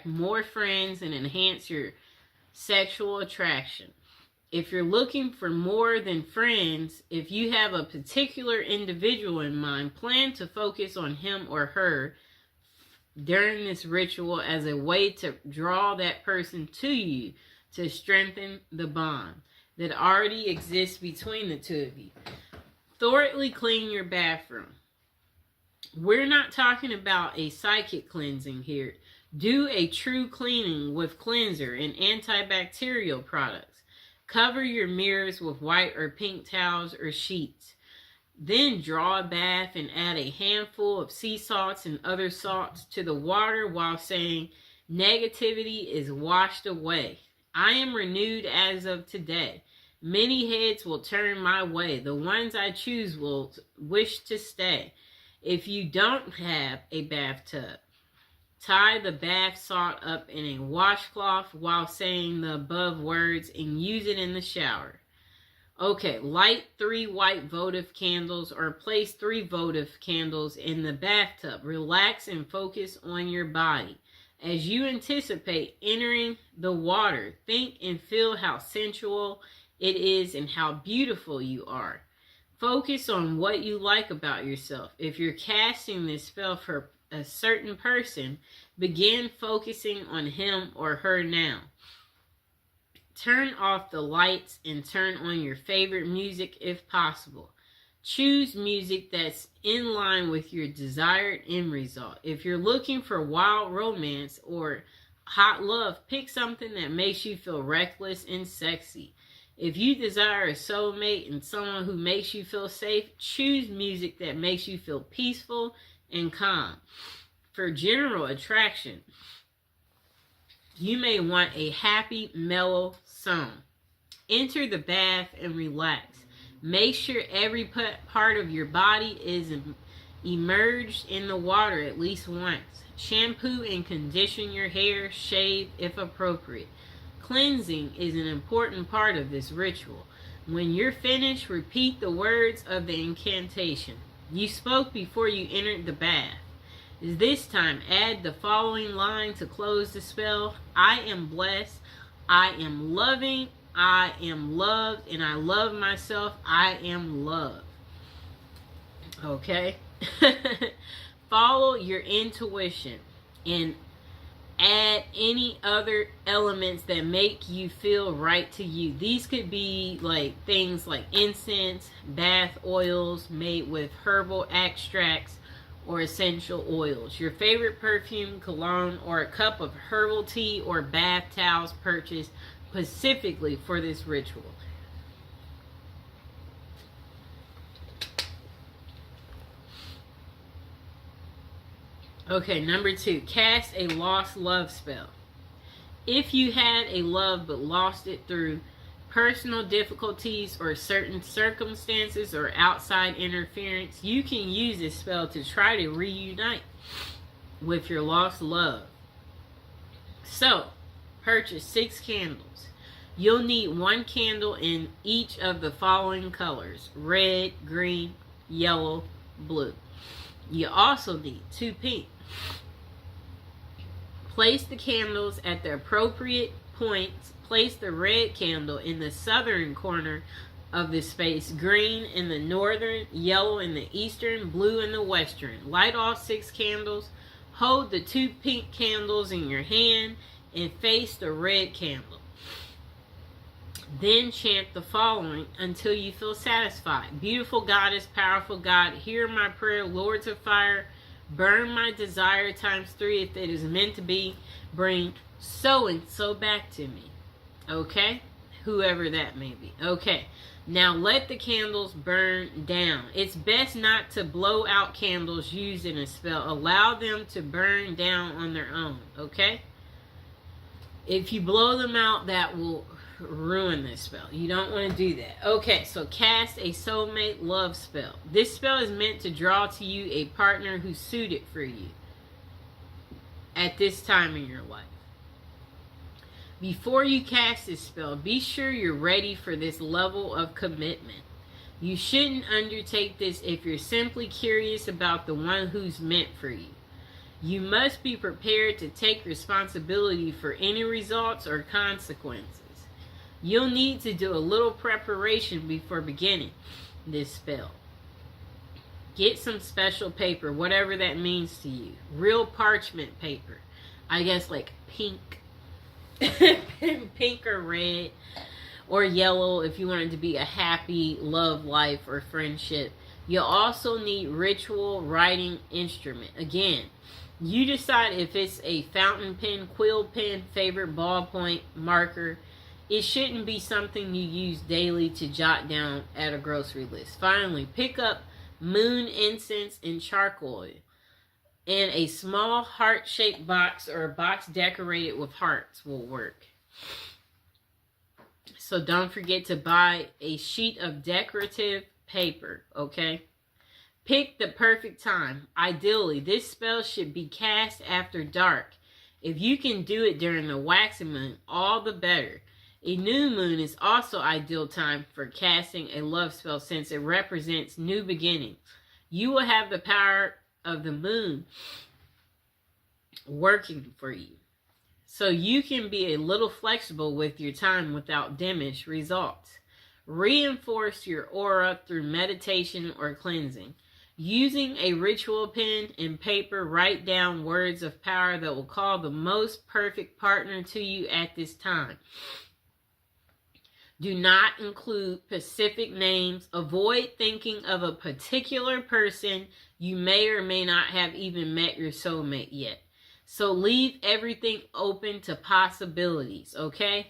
attract more friends and enhance your sexual attraction. If you're looking for more than friends, if you have a particular individual in mind, plan to focus on him or her during this ritual as a way to draw that person to you to strengthen the bond that already exists between the two of you. Thoroughly clean your bathroom. We're not talking about a psychic cleansing here. Do a true cleaning with cleanser and antibacterial products. Cover your mirrors with white or pink towels or sheets. Then draw a bath and add a handful of sea salts and other salts to the water while saying, negativity is washed away. I am renewed as of today. Many heads will turn my way. The ones I choose will wish to stay. If you don't have a bathtub, tie the bath salt up in a washcloth while saying the above words and use it in the shower. Okay, light 3 white votive candles or place 3 votive candles in the bathtub. Relax and focus on your body. As you anticipate entering the water, think and feel how sensual it is and how beautiful you are. Focus on what you like about yourself. If you're casting this spell for a certain person, begin focusing on him or her now. Turn off the lights and turn on your favorite music if possible. Choose music that's in line with your desired end result. If you're looking for wild romance or hot love, pick something that makes you feel reckless and sexy. If you desire a soulmate and someone who makes you feel safe, choose music that makes you feel peaceful and calm. For general attraction, you may want a happy, mellow song. Enter the bath and relax. Make sure every part of your body is immersed in the water at least once. Shampoo and condition your hair, shave if appropriate. Cleansing is an important part of this ritual. When you're finished, repeat the words of the incantation you spoke before you entered the bath. This time, add the following line to close the spell. I am blessed. I am loving. I am loved. And I love myself. I am loved. Okay? Follow your intuition and add any other elements that make you feel right to you. These could be like things like incense, bath oils made with herbal extracts or essential oils, your favorite perfume, cologne, or a cup of herbal tea or bath towels purchased specifically for this ritual. Okay, number 2, cast a lost love spell. If you had a love but lost it through personal difficulties or certain circumstances or outside interference, you can use this spell to try to reunite with your lost love. So, purchase 6 candles. You'll need 1 candle in each of the following colors: red, green, yellow, blue. You also need 2 pink. Place the candles at the appropriate points. Place the red candle in the southern corner of the space, green in the northern, yellow in the eastern, blue in the western. Light all 6 candles. Hold the 2 pink candles in your hand and face the red candle. Then chant the following until you feel satisfied. Beautiful goddess, powerful God, hear my prayer. Lords of fire, burn my desire ×3 if it is meant to be. Bring so and so back to me. Okay? Whoever that may be. Okay. Now let the candles burn down. It's best not to blow out candles used in a spell. Allow them to burn down on their own. Okay? If you blow them out, that will ruin this spell. You don't want to do that. Okay, so cast a soulmate love spell. This spell is meant to draw to you a partner who's suited for you at this time in your life. Before you cast this spell, be sure you're ready for this level of commitment. You shouldn't undertake this if you're simply curious about the one who's meant for you. You must be prepared to take responsibility for any results or consequences. You'll need to do a little preparation before beginning this spell. Get some special paper, whatever that means to you. Real parchment paper. I guess like pink. Pink or red or yellow if you want it to be a happy love life or friendship. You'll also need ritual writing instrument. Again, you decide if it's a fountain pen, quill pen, favorite ballpoint, marker. It shouldn't be something you use daily to jot down at a grocery list. Finally, pick up moon incense and charcoal. And a small heart-shaped box or a box decorated with hearts will work. So don't forget to buy a sheet of decorative paper, okay? Pick the perfect time. Ideally, this spell should be cast after dark. If you can do it during the waxing moon, all the better. A new moon is also ideal time for casting a love spell since it represents new beginnings. You will have the power of the moon working for you. So you can be a little flexible with your time without diminished results. Reinforce your aura through meditation or cleansing. Using a ritual pen and paper, write down words of power that will call the most perfect partner to you at this time. Do not include specific names. Avoid thinking of a particular person. You may or may not have even met your soulmate yet. So leave everything open to possibilities, okay?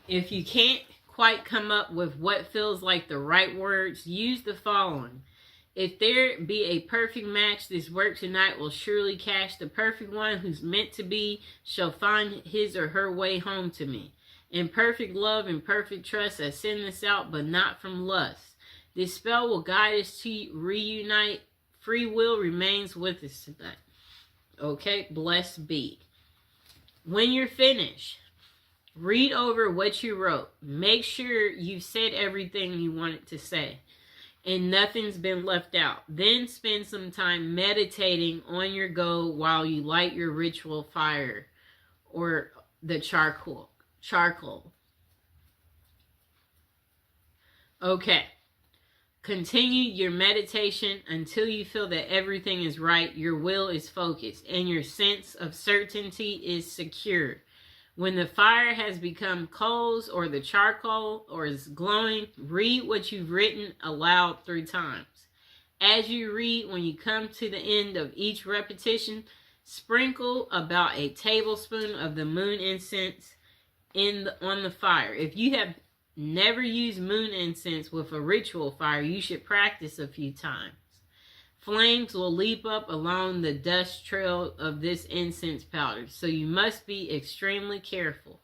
If you can't quite come up with what feels like the right words, use the following. If there be a perfect match, this work tonight will surely catch the perfect one who's meant to be, shall find his or her way home to me. In perfect love and perfect trust, I send this out, but not from lust. This spell will guide us to reunite. Free will remains with us tonight. Okay, blessed be. When you're finished, read over what you wrote. Make sure you've said everything you wanted to say and nothing's been left out. Then spend some time meditating on your goal while you light your ritual fire or the charcoal. Okay. Continue your meditation until you feel that everything is right, your will is focused, and your sense of certainty is secure. When the fire has become coals or the charcoal or is glowing, read what you've written aloud 3 times. As you read, when you come to the end of each repetition, sprinkle about a tablespoon of the moon incense on the fire. If you have never used moon incense with a ritual fire, you should practice a few times. Flames will leap up along the dust trail of this incense powder, so you must be extremely careful.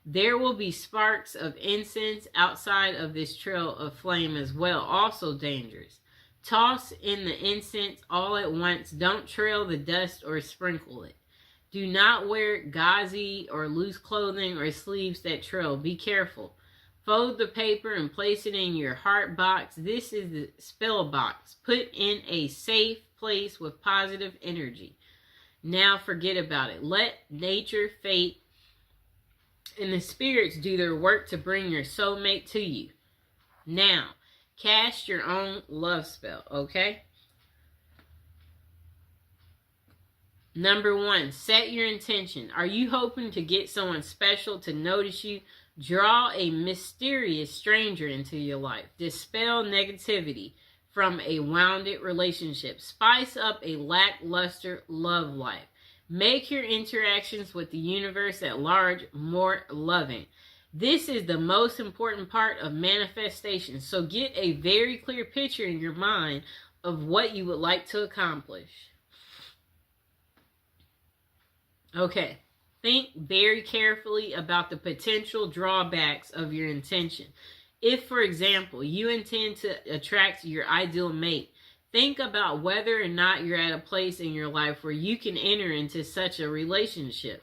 There will be sparks of incense outside of this trail of flame as well, also dangerous. Toss in the incense all at once. Don't trail the dust or sprinkle it. Do not wear gauzy or loose clothing or sleeves that trail. Be careful. Fold the paper and place it in your heart box. This is the spell box. Put in a safe place with positive energy. Now forget about it. Let nature, fate, and the spirits do their work to bring your soulmate to you. Now, cast your own love spell, okay? Number 1, set your intention. Are you hoping to get someone special to notice you? Draw a mysterious stranger into your life. Dispel negativity from a wounded relationship. Spice up a lackluster love life. Make your interactions with the universe at large more loving. This is the most important part of manifestation. So get a very clear picture in your mind of what you would like to accomplish. Okay. Think very carefully about the potential drawbacks of your intention. If, for example, you intend to attract your ideal mate, think about whether or not you're at a place in your life where you can enter into such a relationship.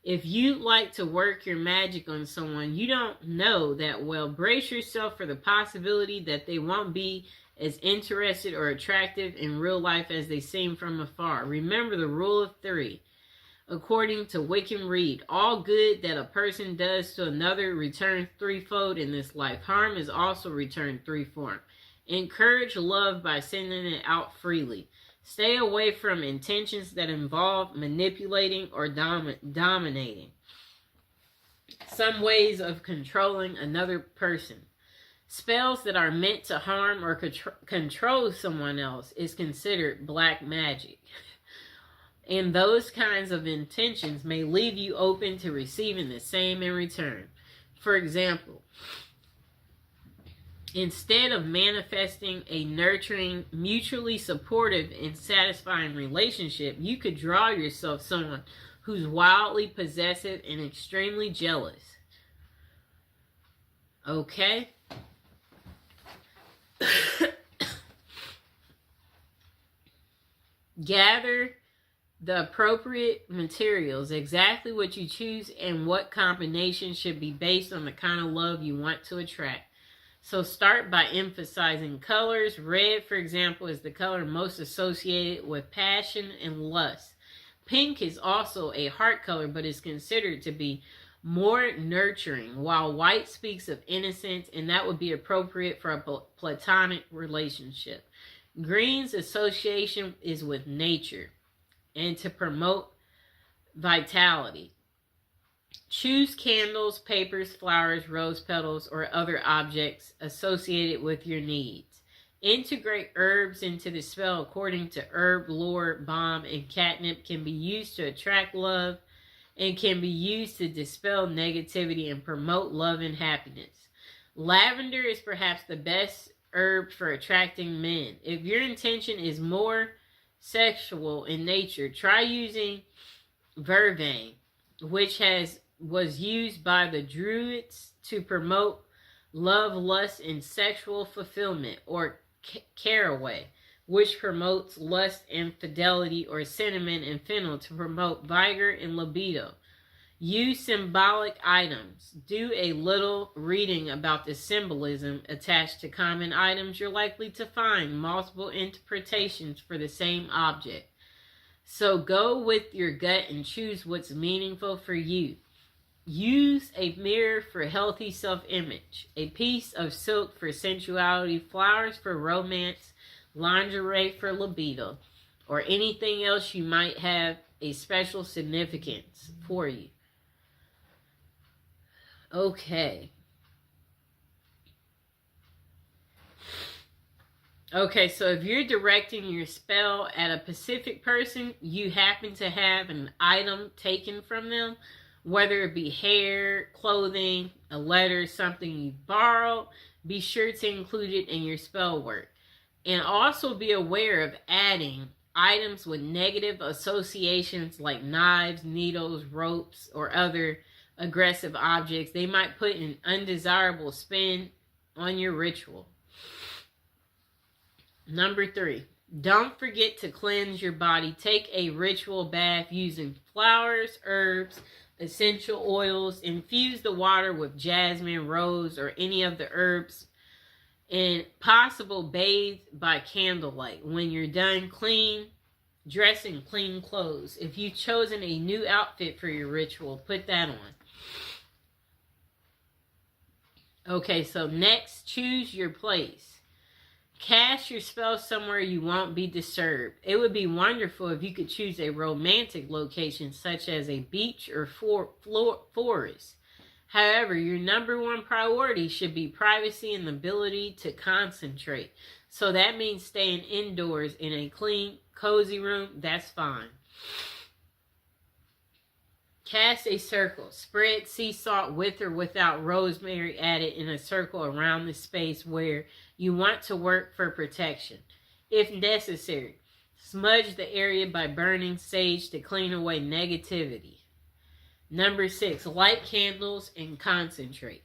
If you like to work your magic on someone you don't know that well, brace yourself for the possibility that they won't be as interested or attractive in real life as they seem from afar. Remember the rule of three. According to Wickham Reed, all good that a person does to another returns threefold in this life. Harm is also returned threefold. Encourage love by sending it out freely. Stay away from intentions that involve manipulating or dominating. Some ways of controlling another person. Spells that are meant to harm or control someone else is considered black magic. And those kinds of intentions may leave you open to receiving the same in return. For example, instead of manifesting a nurturing, mutually supportive, and satisfying relationship, you could draw yourself someone who's wildly possessive and extremely jealous. Okay? Gather the appropriate materials, exactly what you choose and what combination should be based on the kind of love you want to attract. So start by emphasizing colors. Red, for example, is the color most associated with passion and lust. Pink is also a heart color, but is considered to be more nurturing, while white speaks of innocence, and that would be appropriate for a platonic relationship. Green's association is with nature and to promote vitality. Choose candles, papers, flowers, rose petals, or other objects associated with your needs. Integrate herbs into the spell according to herb lore. Balm and catnip can be used to attract love and can be used to dispel negativity and promote love and happiness. Lavender is perhaps the best herb for attracting men. If your intention is more sexual in nature, try using vervain, which was used by the Druids to promote love, lust, and sexual fulfillment, or caraway, which promotes lust and fidelity, or cinnamon and fennel to promote vigor and libido. Use symbolic items. Do a little reading about the symbolism attached to common items. You're likely to find multiple interpretations for the same object. So go with your gut and choose what's meaningful for you. Use a mirror for healthy self-image, a piece of silk for sensuality, flowers for romance, lingerie for libido, or anything else you might have a special significance for you. Okay. Okay, so if you're directing your spell at a specific person, you happen to have an item taken from them, whether it be hair, clothing, a letter, something you borrowed, be sure to include it in your spell work. And also be aware of adding items with negative associations like knives, needles, ropes, or other aggressive objects. They might put an undesirable spin on your ritual. Number 3, don't forget to cleanse your body. Take a ritual bath using flowers, herbs, essential oils. Infuse the water with jasmine, rose, or any of the herbs. And possible bathe by candlelight. When you're done, dress in clean clothes. If you've chosen a new outfit for your ritual, put that on. Okay, so next, choose your place. Cast your spell somewhere you won't be disturbed. It would be wonderful if you could choose a romantic location such as a beach or forest. However, your number one priority should be privacy and the ability to concentrate. So that means staying indoors in a clean, cozy room. That's fine. Cast a circle. Spread sea salt with or without rosemary added in a circle around the space where you want to work for protection. If necessary, smudge the area by burning sage to clean away negativity. Number 6, light candles and concentrate.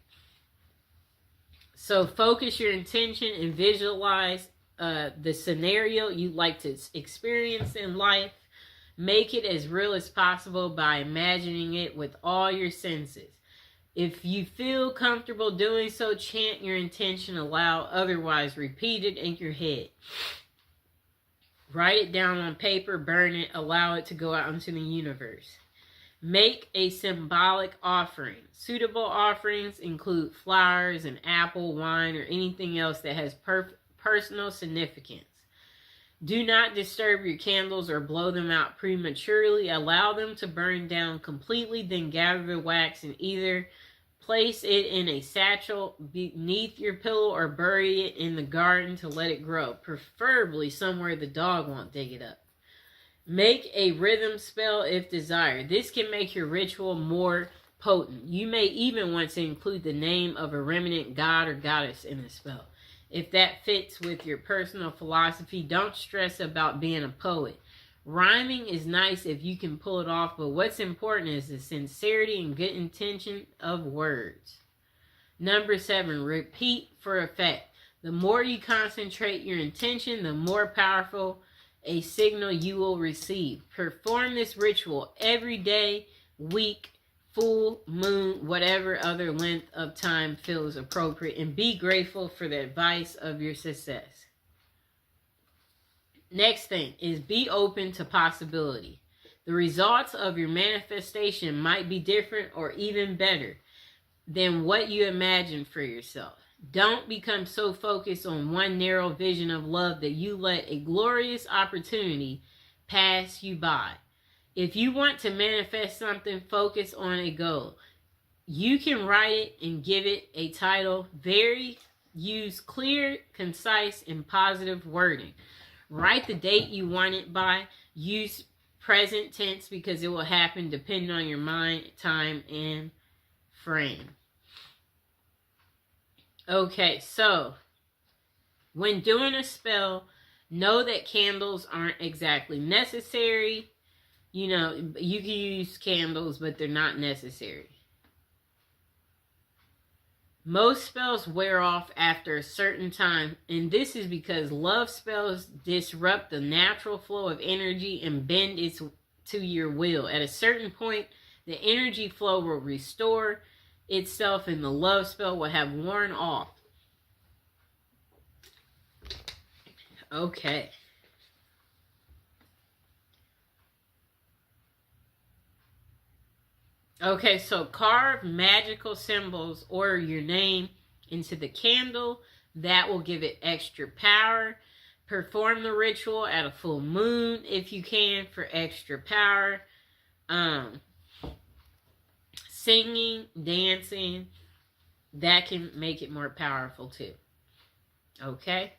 So focus your intention and visualize the scenario you'd like to experience in life. Make it as real as possible by imagining it with all your senses. If you feel comfortable doing so, chant your intention aloud, otherwise repeat it in your head. Write it down on paper, burn it, allow it to go out into the universe. Make a symbolic offering. Suitable offerings include flowers, an apple, wine, or anything else that has personal significance. Do not disturb your candles or blow them out prematurely. Allow them to burn down completely, then gather the wax and either place it in a satchel beneath your pillow or bury it in the garden to let it grow, preferably somewhere the dog won't dig it up. Make a rhythm spell if desired. This can make your ritual more potent. You may even want to include the name of a remnant god or goddess in the spell. If that fits with your personal philosophy, don't stress about being a poet. Rhyming is nice if you can pull it off, but what's important is the sincerity and good intention of words. Number 7, repeat for effect. The more you concentrate your intention, the more powerful a signal you will receive. Perform this ritual every day, week, full moon, whatever other length of time feels appropriate, and be grateful for the advice of your success. Next thing is be open to possibility. The results of your manifestation might be different or even better than what you imagined for yourself. Don't become so focused on one narrow vision of love that you let a glorious opportunity pass you by. If you want to manifest something, focus on a goal. You can write it and give it a title. Use clear, concise, and positive wording. Write the date you want it by. Use present tense because it will happen depending on your mind, time, and frame. Okay, so when doing a spell, know that candles aren't exactly necessary. You know, you can use candles, but they're not necessary. Most spells wear off after a certain time, and this is because love spells disrupt the natural flow of energy and bend it to your will. At a certain point, the energy flow will restore itself and the love spell will have worn off. Okay. Okay, so carve magical symbols or your name into the candle. That will give it extra power. Perform the ritual at a full moon if you can for extra power. Singing, dancing, that can make it more powerful too. Okay?